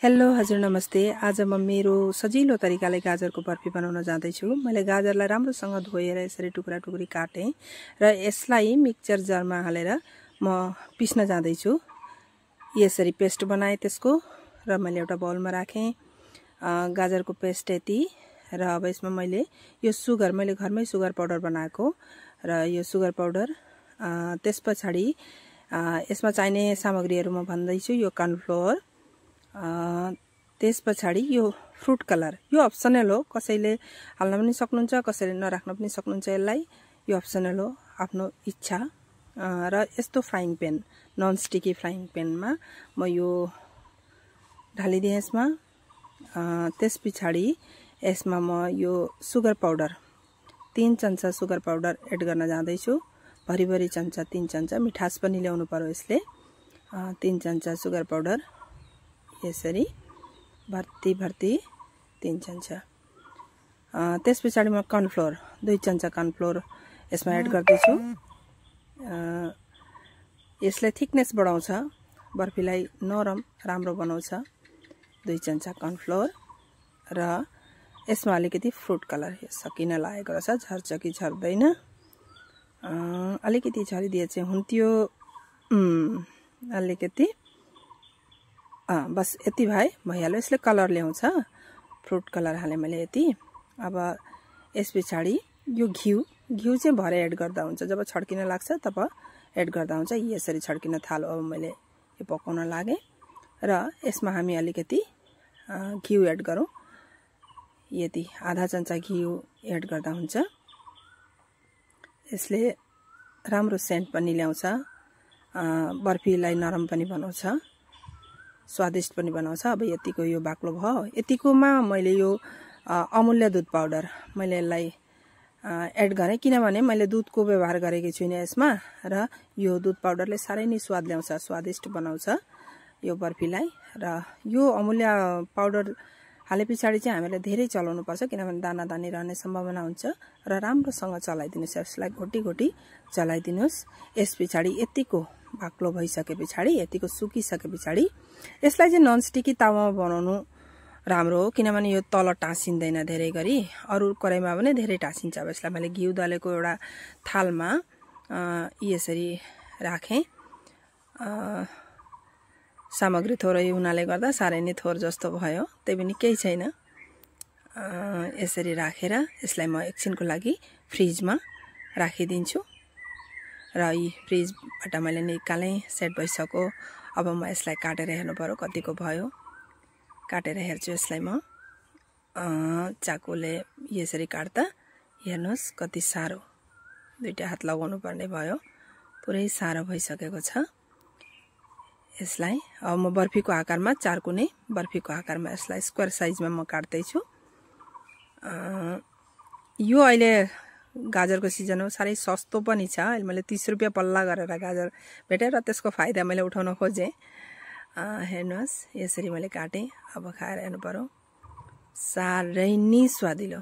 Hello हजुर नमस्ते। आज म मेरो सजिलो तरिकाले गाजरको बर्फी बनाउन जाँदैछु। मैले गाजरलाई राम्रोसँग धोएर यसरी टुक्रा टुक्री काटेँ र यसलाई मिक्सचर जारमा हालेर म पिस्न जाँदैछु। यसरी पेस्ट बनाएँ त्यसको र मैले एउटा बाउलमा राखेँ। गाजरको पेस्ट यति र अब यसमा मैले यो सुगर मैले घरमै सुगर पाउडर बनाएको र यो सुगर पाउडर त्यसपछि यसमा चाहिने सामग्रीहरू म भन्दैछु। यो कर्नफ्लोर, त्यसपछि यो फ्रुट कलर, यो अप्सनल हो, कसैले हाल्न पनि सक्नुहुन्छ, कसैले नराख्न पनि सक्नुहुन्छ। यसलाई यो अप्सनल हो, आफ्नो इच्छा। र यस्तो frying pan, non sticky frying प्यानमा म यो ढालिदिएँ यसमा। त्यसपछि यसमा म यो सुगर पाउडर 3 चम्चा सुगर पाउडर एड गर्न जाँदैछु। भरिभरि चम्चा 3 चम्चा, मिठास पनि ल्याउनु पर्यो यसले। 3 चम्चा सुगर पाउडर यसरी भर्ती 3 चम्चा। त्यसपछि म कर्नफ्लोर 2 चम्चा कर्नफ्लोर यसमा एड गर्दैछु। यसले थिकनेस बढाउँछ, बर्फीलाई नरम राम्रो बनाउँछ। 2 चम्चा कर्नफ्लोर र यसमा अलिकति फ्रुट कलर सकिन लागेको रहेछ, झर्छ कि झर्दैन। अलिकति झरिदिए चाहिँ हुन्थ्यो। अलिकति बस यति भइहाल्यो। यसले कलर ल्याउँछ, फ्रुट कलर हालेँ मैले यति। अब यस पछाडि यो घिउ चाहिँ भरे एड गर्दा हुन्छ, जब छड्किन लाग्छ तब एड गर्दा हुन्छ। यसरी छड्किन थाल्यो। अब मैले यो पकाउन लागेँ र यसमा हामी अलिकति घिउ एड गरौँ। यति आधा चम्चा घिउ एड गर्दा हुन्छ। यसले राम्रो सेन्ट पनि ल्याउँछ, बर्फीलाई नरम पनि बनाउँछ, स्वादिष्ट पनि बनाउँछ। अब यतिको यो बाक्लो भयो। यतिकोमा मैले यो अमूल्य दुध पाउडर मैले यसलाई एड गरेँ, किनभने मैले दुधको व्यवहार गरेकी छुइनँ यसमा। र यो दुध पाउडरले साह्रै नै स्वाद ल्याउँछ, स्वादिष्ट बनाउँछ यो बर्फीलाई। र यो अमूल्य पाउडर हाले पछाडि चाहिँ हामीले धेरै चलाउनु पर्छ, किनभने दाना दानी रहने सम्भावना हुन्छ। र राम्रोसँग चलाइदिनुहोस्, यसलाई घोटी चलाइदिनुहोस्। यस पछाडि यतिको बाक्लो भइसके पछाडि, यतिको सुकिसके पछाडि यसलाई चाहिँ नन स्टिकी तावामा बनाउनु राम्रो हो, किनभने यो तल टाँसिँदैन धेरै गरी। अरू कराईमा पनि धेरै टाँसिन्छ। अब यसलाई मैले घिउ दलेको एउटा थालमा यसरी राखेँ। सामग्री थोरै हुनाले गर्दा साह्रै नै थोर जस्तो भयो, त्यही पनि केही छैन। यसरी राखेर यसलाई म एकछिनको लागि फ्रिजमा राखिदिन्छु। र यी फ्रिजबाट मैले निकालेँ, सेट भइसक्यो। अब म यसलाई काटेर हेर्नु पर्यो कतिको भयो। काटेर हेर्छु यसलाई म चाकुले यसरी काट्दा। हेर्नुहोस् कति साह्रो, 2टा हात लगाउनु पर्ने भयो, पुरै साह्रो भइसकेको छ। यसलाई अब म बर्फीको आकारमा, 4 कुने बर्फीको आकारमा यसलाई स्क्वायर साइजमा म काट्दैछु। यो अहिले गाजरको सिजन हो, साह्रै सस्तो पनि छ। अहिले मैले 30 रुपियाँ पल्ला गरेर गाजर भेटेँ र त्यसको फाइदा मैले उठाउन खोजेँ। हेर्नुहोस् यसरी मैले काटेँ। अब खाएर हेर्नु पर्यो, साह्रै नै स्वादिलो।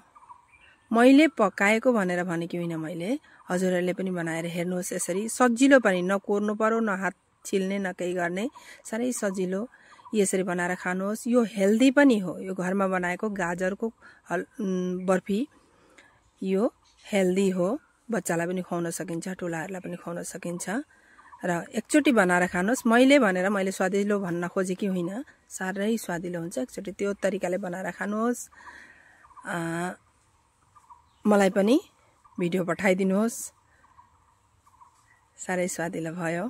मैले पकाएको भनेर भनेकी होइन, मैले हजुरहरूले पनि बनाएर हेर्नुहोस्। यसरी सजिलो पनि, न कोर्नु पर्यो, न हात छिल्ने, न केही गर्ने, साह्रै सजिलो। यसरी बनाएर खानुहोस्। यो हेल्दी पनि हो, यो घरमा बनाएको गाजरको बर्फी यो हेल्दी हो। बच्चालाई पनि खुवाउन सकिन्छ, ठुलाहरूलाई पनि खुवाउन सकिन्छ। र एकचोटि बनाएर खानुहोस्। मैले स्वादिलो भन्न खोजेकी होइन, साह्रै स्वादिलो हुन्छ। एकचोटि त्यो तरिकाले बनाएर खानुहोस्। मलाई पनि भिडियो पठाइदिनुहोस्। साह्रै स्वादिलो भयो।